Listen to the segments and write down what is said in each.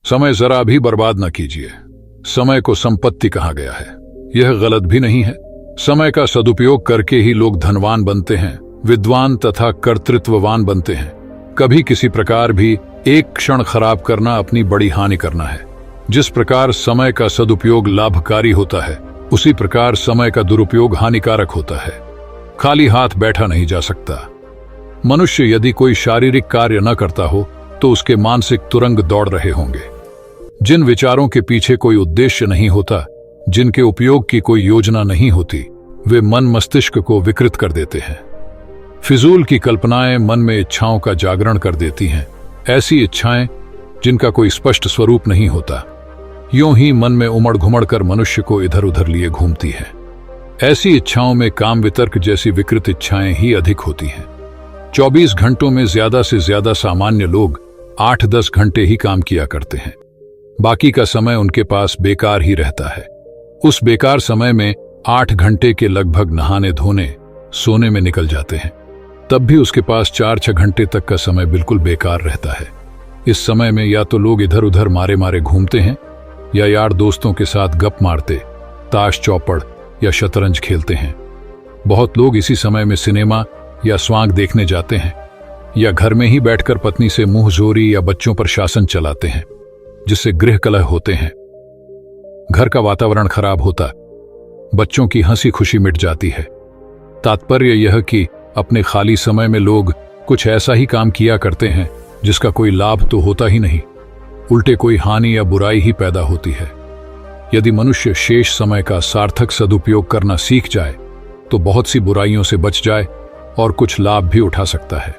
समय जरा भी बर्बाद न कीजिए। समय को संपत्ति कहा गया है, यह गलत भी नहीं है। समय का सदुपयोग करके ही लोग धनवान बनते हैं, विद्वान तथा कर्तृत्ववान बनते हैं। कभी किसी प्रकार भी एक क्षण खराब करना अपनी बड़ी हानि करना है। जिस प्रकार समय का सदुपयोग लाभकारी होता है, उसी प्रकार समय का दुरुपयोग हानिकारक होता है। खाली हाथ बैठा नहीं जा सकता। मनुष्य यदि कोई शारीरिक कार्य न करता हो तो उसके मानसिक तुरंग दौड़ रहे होंगे। जिन विचारों के पीछे कोई उद्देश्य नहीं होता, जिनके उपयोग की कोई योजना नहीं होती, वे मन मस्तिष्क को विकृत कर देते हैं। फिजूल की कल्पनाएं मन में इच्छाओं का जागरण कर देती हैं। ऐसी इच्छाएं जिनका कोई स्पष्ट स्वरूप नहीं होता, यूं ही मन में उमड़ घुमड़ कर मनुष्य को इधर उधर लिए घूमती हैं। ऐसी इच्छाओं में काम वितर्क जैसी विकृत इच्छाएं ही अधिक होती हैं। 24 घंटों में ज्यादा से ज्यादा सामान्य लोग 8-10 घंटे ही काम किया करते हैं। बाकी का समय उनके पास बेकार ही रहता है। उस बेकार समय में 8 घंटे के लगभग नहाने धोने सोने में निकल जाते हैं। तब भी उसके पास 4-6 घंटे तक का समय बिल्कुल बेकार रहता है। इस समय में या तो लोग इधर उधर मारे मारे घूमते हैं, या यार दोस्तों के साथ गप मारते, ताश चौपड़ या शतरंज खेलते हैं। बहुत लोग इसी समय में सिनेमा या स्वांग देखने जाते हैं, या घर में ही बैठकर पत्नी से मुंहजोरी या बच्चों पर शासन चलाते हैं, जिससे गृह कलह होते हैं। घर का वातावरण खराब होता, बच्चों की हंसी खुशी मिट जाती है। तात्पर्य यह कि अपने खाली समय में लोग कुछ ऐसा ही काम किया करते हैं जिसका कोई लाभ तो होता ही नहीं, उल्टे कोई हानि या बुराई ही पैदा होती है। यदि मनुष्य शेष समय का सार्थक सदुपयोग करना सीख जाए तो बहुत सी बुराइयों से बच जाए और कुछ लाभ भी उठा सकता है।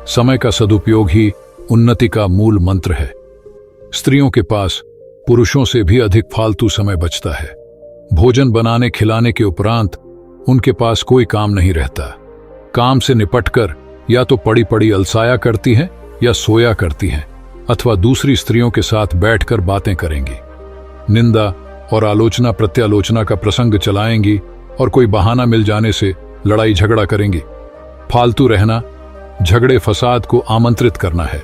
समय का सदुपयोग ही उन्नति का मूल मंत्र है। स्त्रियों के पास पुरुषों से भी अधिक फालतू समय बचता है। भोजन बनाने खिलाने के उपरांत उनके पास कोई काम नहीं रहता। काम से निपटकर या तो पड़ी पड़ी अलसाया करती हैं या सोया करती हैं, अथवा दूसरी स्त्रियों के साथ बैठकर बातें करेंगी। निंदा और आलोचना प्रत्यालोचना का प्रसंग चलाएंगी और कोई बहाना मिल जाने से लड़ाई झगड़ा करेंगी। फालतू रहना झगड़े फसाद को आमंत्रित करना है।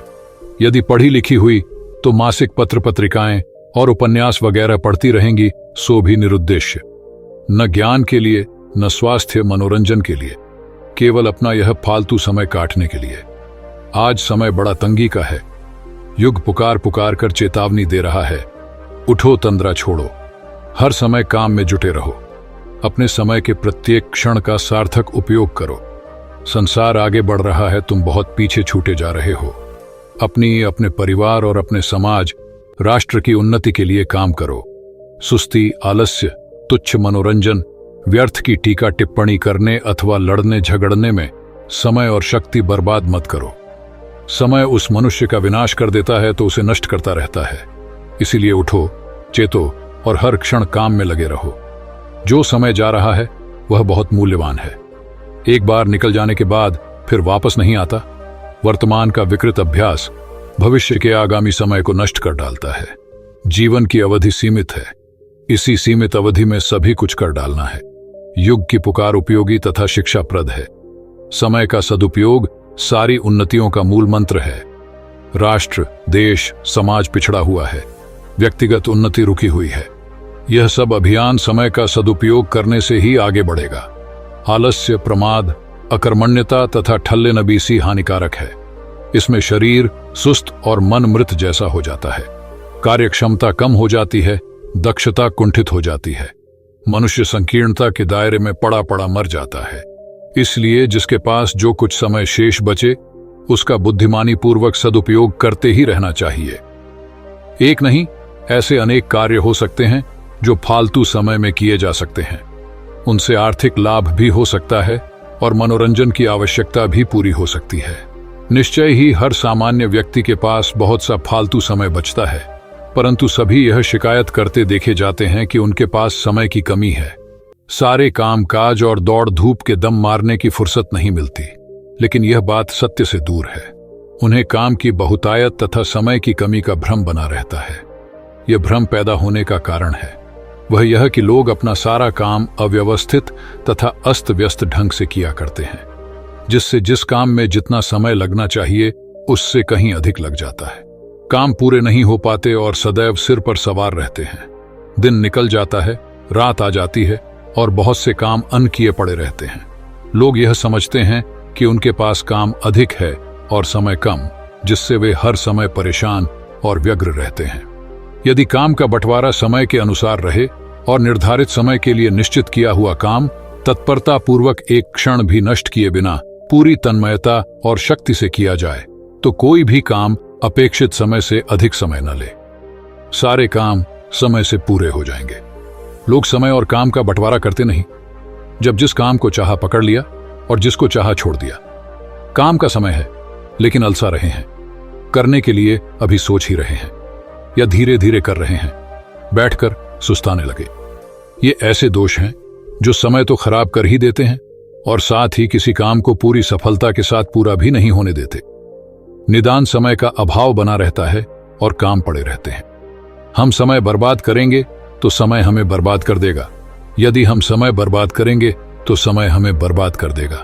यदि पढ़ी लिखी हुई तो मासिक पत्र पत्रिकाएं और उपन्यास वगैरह पढ़ती रहेंगी, सो भी निरुद्देश्य। न ज्ञान के लिए, न स्वास्थ्य मनोरंजन के लिए, केवल अपना यह फालतू समय काटने के लिए। आज समय बड़ा तंगी का है। युग पुकार पुकार कर चेतावनी दे रहा है, उठो तंद्रा छोड़ो, हर समय काम में जुटे रहो, अपने समय के प्रत्येक क्षण का सार्थक उपयोग करो। संसार आगे बढ़ रहा है, तुम बहुत पीछे छूटे जा रहे हो। अपनी, अपने परिवार और अपने समाज, राष्ट्र की उन्नति के लिए काम करो। सुस्ती, आलस्य, तुच्छ मनोरंजन, व्यर्थ की टीका टिप्पणी करने अथवा लड़ने झगड़ने में समय और शक्ति बर्बाद मत करो। समय उस मनुष्य का विनाश कर देता है तो उसे नष्ट करता रहता है। इसीलिए उठो, चेतो और हर क्षण काम में लगे रहो। जो समय जा रहा है वह बहुत मूल्यवान है। एक बार निकल जाने के बाद फिर वापस नहीं आता। वर्तमान का विकृत अभ्यास भविष्य के आगामी समय को नष्ट कर डालता है। जीवन की अवधि सीमित है, इसी सीमित अवधि में सभी कुछ कर डालना है। युग की पुकार उपयोगी तथा शिक्षाप्रद है। समय का सदुपयोग सारी उन्नतियों का मूल मंत्र है। राष्ट्र, देश, समाज पिछड़ा हुआ है, व्यक्तिगत उन्नति रुकी हुई है। यह सब अभियान समय का सदुपयोग करने से ही आगे बढ़ेगा। आलस्य, प्रमाद, अकर्मण्यता तथा ठल्ले नबीसी हानिकारक है। इसमें शरीर सुस्त और मन मृत जैसा हो जाता है। कार्यक्षमता कम हो जाती है, दक्षता कुंठित हो जाती है। मनुष्य संकीर्णता के दायरे में पड़ा पड़ा मर जाता है। इसलिए जिसके पास जो कुछ समय शेष बचे, उसका बुद्धिमानी पूर्वक सदुपयोग करते ही रहना चाहिए। एक नहीं, ऐसे अनेक कार्य हो सकते हैं जो फालतू समय में किए जा सकते हैं। उनसे आर्थिक लाभ भी हो सकता है और मनोरंजन की आवश्यकता भी पूरी हो सकती है। निश्चय ही हर सामान्य व्यक्ति के पास बहुत सा फालतू समय बचता है, परंतु सभी यह शिकायत करते देखे जाते हैं कि उनके पास समय की कमी है। सारे काम काज और दौड़ धूप के दम मारने की फुर्सत नहीं मिलती, लेकिन यह बात सत्य से दूर है। उन्हें काम की बहुतायत तथा समय की कमी का भ्रम बना रहता है। यह भ्रम पैदा होने का कारण है वह यह कि लोग अपना सारा काम अव्यवस्थित तथा अस्त व्यस्त ढंग से किया करते हैं, जिससे जिस काम में जितना समय लगना चाहिए उससे कहीं अधिक लग जाता है। काम पूरे नहीं हो पाते और सदैव सिर पर सवार रहते हैं। दिन निकल जाता है, रात आ जाती है और बहुत से काम अनकिए पड़े रहते हैं। लोग यह समझते हैं कि उनके पास काम अधिक है और समय कम, जिससे वे हर समय परेशान और व्यग्र रहते हैं। यदि काम का बंटवारा समय के अनुसार रहे और निर्धारित समय के लिए निश्चित किया हुआ काम तत्परता पूर्वक एक क्षण भी नष्ट किए बिना पूरी तन्मयता और शक्ति से किया जाए, तो कोई भी काम अपेक्षित समय से अधिक समय न ले। सारे काम समय से पूरे हो जाएंगे। लोग समय और काम का बंटवारा करते नहीं। जब जिस काम को चाहा पकड़ लिया और जिसको चाहा छोड़ दिया। काम का समय है, लेकिन अलसा रहे हैं। करने के लिए अभी सोच ही रहे हैं या धीरे धीरे कर रहे हैं, बैठकर सुस्ताने लगे। ये ऐसे दोष हैं जो समय तो खराब कर ही देते हैं और साथ ही किसी काम को पूरी सफलता के साथ पूरा भी नहीं होने देते। निदान समय का अभाव बना रहता है और काम पड़े रहते हैं। हम समय बर्बाद करेंगे तो समय हमें बर्बाद कर देगा। यदि हम समय बर्बाद करेंगे तो समय हमें बर्बाद कर देगा।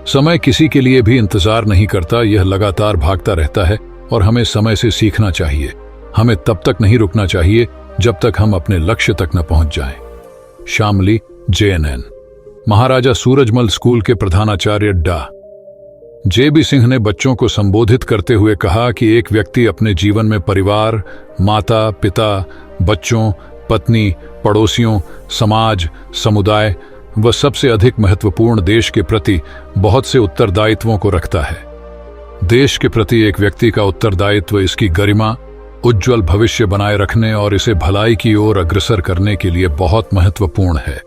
समय किसी के लिए भी इंतजार नहीं करता, यह लगातार भागता रहता है और हमें समय से सीखना चाहिए। हमें तब तक नहीं रुकना चाहिए जब तक हम अपने लक्ष्य तक न पहुंच जाएं। शामली, JNN। महाराजा सूरजमल स्कूल के प्रधानाचार्य डा. JB सिंह ने बच्चों को संबोधित करते हुए कहा कि एक व्यक्ति अपने जीवन में परिवार, माता पिता, बच्चों, पत्नी, पड़ोसियों, समाज, समुदाय व सबसे अधिक महत्वपूर्ण देश के प्रति बहुत से उत्तरदायित्वों को रखता है। देश के प्रति एक व्यक्ति का उत्तरदायित्व इसकी गरिमा, उज्जवल भविष्य बनाए रखने और इसे भलाई की ओर अग्रसर करने के लिए बहुत महत्वपूर्ण है।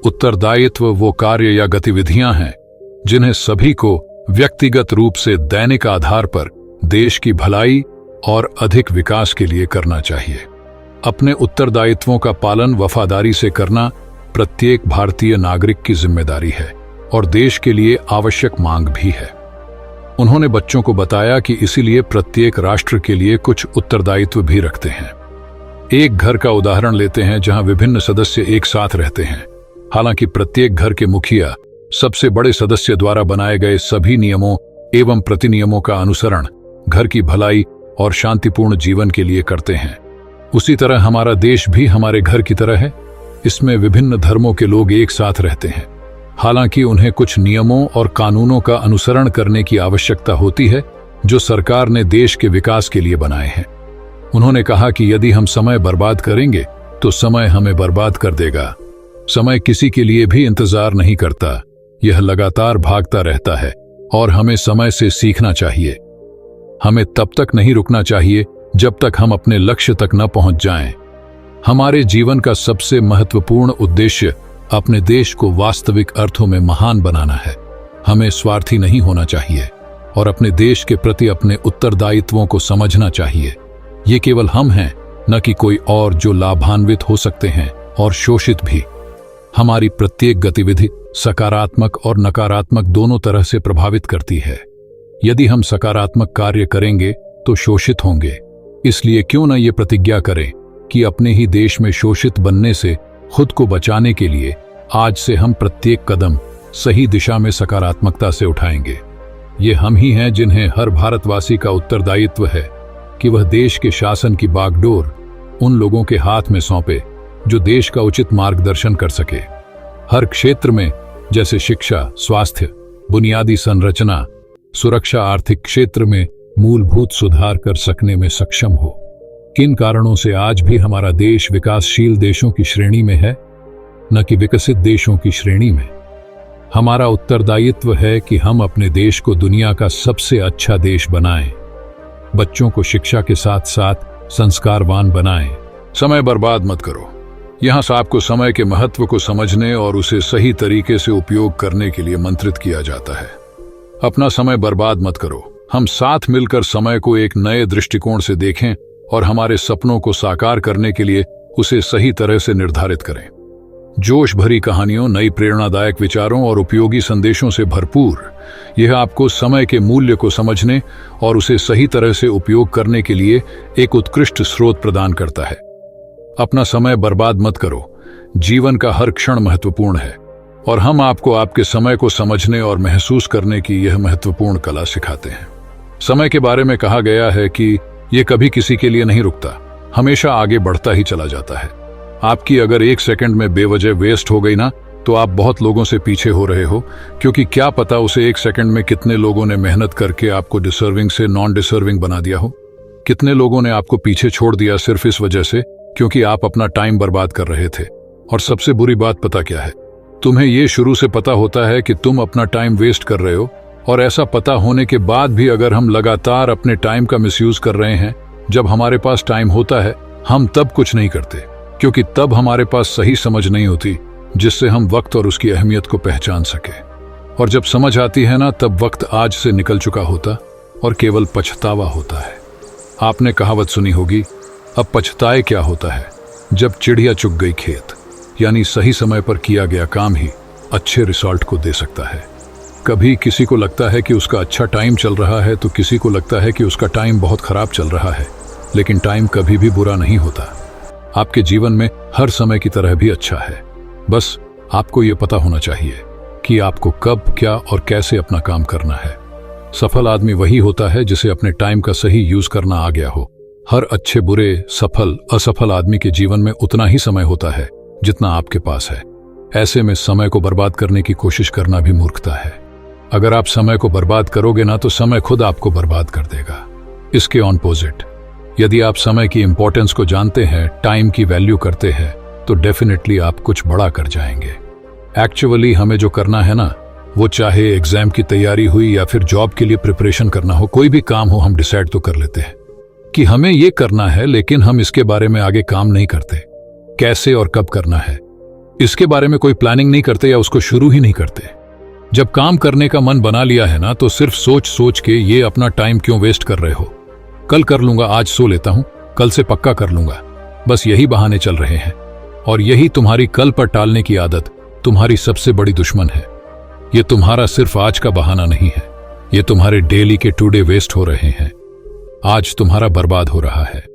उत्तरदायित्व वो कार्य या गतिविधियां हैं जिन्हें सभी को व्यक्तिगत रूप से दैनिक आधार पर देश की भलाई और अधिक विकास के लिए करना चाहिए। अपने उत्तरदायित्वों का पालन वफादारी से करना प्रत्येक भारतीय नागरिक की जिम्मेदारी है और देश के लिए आवश्यक मांग भी है। उन्होंने बच्चों को बताया कि इसीलिए प्रत्येक राष्ट्र के लिए कुछ उत्तरदायित्व भी रखते हैं। एक घर का उदाहरण लेते हैं जहां विभिन्न सदस्य एक साथ रहते हैं। हालांकि प्रत्येक घर के मुखिया सबसे बड़े सदस्य द्वारा बनाए गए सभी नियमों एवं प्रतिनियमों का अनुसरण घर की भलाई और शांतिपूर्ण जीवन के लिए करते हैं। उसी तरह हमारा देश भी हमारे घर की तरह है। इसमें विभिन्न धर्मों के लोग एक साथ रहते हैं। हालांकि उन्हें कुछ नियमों और कानूनों का अनुसरण करने की आवश्यकता होती है जो सरकार ने देश के विकास के लिए बनाए हैं। उन्होंने कहा कि यदि हम समय बर्बाद करेंगे तो समय हमें बर्बाद कर देगा। समय किसी के लिए भी इंतजार नहीं करता, यह लगातार भागता रहता है और हमें समय से सीखना चाहिए। हमें तब तक नहीं रुकना चाहिए जब तक हम अपने लक्ष्य तक न पहुंच जाएं। हमारे जीवन का सबसे महत्वपूर्ण उद्देश्य अपने देश को वास्तविक अर्थों में महान बनाना है। हमें स्वार्थी नहीं होना चाहिए और अपने देश के प्रति अपने उत्तरदायित्वों को समझना चाहिए। ये केवल हम हैं, न कि कोई और जो लाभान्वित हो सकते हैं और शोषित भी। हमारी प्रत्येक गतिविधि सकारात्मक और नकारात्मक दोनों तरह से प्रभावित करती है। यदि हम सकारात्मक कार्य करेंगे तो शोषित होंगे। इसलिए क्यों न ये प्रतिज्ञा करें कि अपने ही देश में शोषित बनने से खुद को बचाने के लिए आज से हम प्रत्येक कदम सही दिशा में सकारात्मकता से उठाएंगे। ये हम ही हैं जिन्हें हर भारतवासी का उत्तरदायित्व है कि वह देश के शासन की बागडोर उन लोगों के हाथ में सौंपे जो देश का उचित मार्गदर्शन कर सके। हर क्षेत्र में जैसे शिक्षा, स्वास्थ्य, बुनियादी संरचना, सुरक्षा, आर्थिक क्षेत्र में मूलभूत सुधार कर सकने में सक्षम हो। किन कारणों से आज भी हमारा देश विकासशील देशों की श्रेणी में है, न कि विकसित देशों की श्रेणी में। हमारा उत्तरदायित्व है कि हम अपने देश को दुनिया का सबसे अच्छा देश बनाएं। बच्चों को शिक्षा के साथ साथ संस्कारवान बनाएं। समय बर्बाद मत करो। यहाँ से आपको समय के महत्व को समझने और उसे सही तरीके से उपयोग करने के लिए मंत्रित किया जाता है। अपना समय बर्बाद मत करो। हम साथ मिलकर समय को एक नए दृष्टिकोण से देखें और हमारे सपनों को साकार करने के लिए उसे सही तरह से निर्धारित करें। जोश भरी कहानियों, नई प्रेरणादायक विचारों और उपयोगी संदेशों से भरपूर यह आपको समय के मूल्य को समझने और उसे सही तरह से उपयोग करने के लिए एक उत्कृष्ट स्रोत प्रदान करता है। अपना समय बर्बाद मत करो। जीवन का हर क्षण महत्वपूर्ण है और हम आपको आपके समय को समझने और महसूस करने की यह महत्वपूर्ण कला सिखाते हैं। समय के बारे में कहा गया है कि ये कभी किसी के लिए नहीं रुकता, हमेशा आगे बढ़ता ही चला जाता है। आपकी अगर 1 सेकंड में बेवजह वेस्ट हो गई ना, तो आप बहुत लोगों से पीछे हो रहे हो, क्योंकि क्या पता उसे 1 सेकंड में कितने लोगों ने मेहनत करके आपको डिसर्विंग से नॉन डिसर्विंग बना दिया हो। कितने लोगों ने आपको पीछे छोड़ दिया सिर्फ इस वजह से क्योंकि आप अपना टाइम बर्बाद कर रहे थे। और सबसे बुरी बात पता क्या है, तुम्हें ये शुरू से पता होता है कि तुम अपना टाइम वेस्ट कर रहे हो, और ऐसा पता होने के बाद भी अगर हम लगातार अपने टाइम का मिसयूज कर रहे हैं, जब हमारे पास टाइम होता है हम तब कुछ नहीं करते, क्योंकि तब हमारे पास सही समझ नहीं होती जिससे हम वक्त और उसकी अहमियत को पहचान सके। और जब समझ आती है ना, तब वक्त आज से निकल चुका होता और केवल पछतावा होता है। आपने कहावत सुनी होगी, अब पछताए क्या होता है, जब चिड़िया चुग गई खेत। यानी सही समय पर किया गया काम ही अच्छे रिजल्ट को दे सकता है। कभी किसी को लगता है कि उसका अच्छा टाइम चल रहा है, तो किसी को लगता है कि उसका टाइम बहुत खराब चल रहा है। लेकिन टाइम कभी भी बुरा नहीं होता। आपके जीवन में हर समय की तरह भी अच्छा है। बस आपको यह पता होना चाहिए कि आपको कब, क्या और कैसे अपना काम करना है। सफल आदमी वही होता है जिसे अपने टाइम का सही यूज करना आ गया हो। हर अच्छे, बुरे, सफल, असफल आदमी के जीवन में उतना ही समय होता है जितना आपके पास है। ऐसे में समय को बर्बाद करने की कोशिश करना भी मूर्खता है। अगर आप समय को बर्बाद करोगे ना, तो समय खुद आपको बर्बाद कर देगा। इसके ऑपोजिट, यदि आप समय की इंपॉर्टेंस को जानते हैं, टाइम की वैल्यू करते हैं, तो डेफिनेटली आप कुछ बड़ा कर जाएंगे। एक्चुअली हमें जो करना है ना, वो चाहे एग्जाम की तैयारी हुई या फिर जॉब के लिए प्रिपरेशन करना हो, कोई भी काम हो, हम डिसाइड तो कर लेते हैं कि हमें ये करना है, लेकिन हम इसके बारे में आगे काम नहीं करते। कैसे और कब करना है, इसके बारे में कोई प्लानिंग नहीं करते या उसको शुरू ही नहीं करते। जब काम करने का मन बना लिया है ना, तो सिर्फ सोच सोच के ये अपना टाइम क्यों वेस्ट कर रहे हो। कल कर लूंगा, आज सो लेता हूं, कल से पक्का कर लूंगा, बस यही बहाने चल रहे हैं। और यही तुम्हारी कल पर टालने की आदत तुम्हारी सबसे बड़ी दुश्मन है। ये तुम्हारा सिर्फ आज का बहाना नहीं है, ये तुम्हारे डेली के टुडे वेस्ट हो रहे हैं। आज तुम्हारा बर्बाद हो रहा है।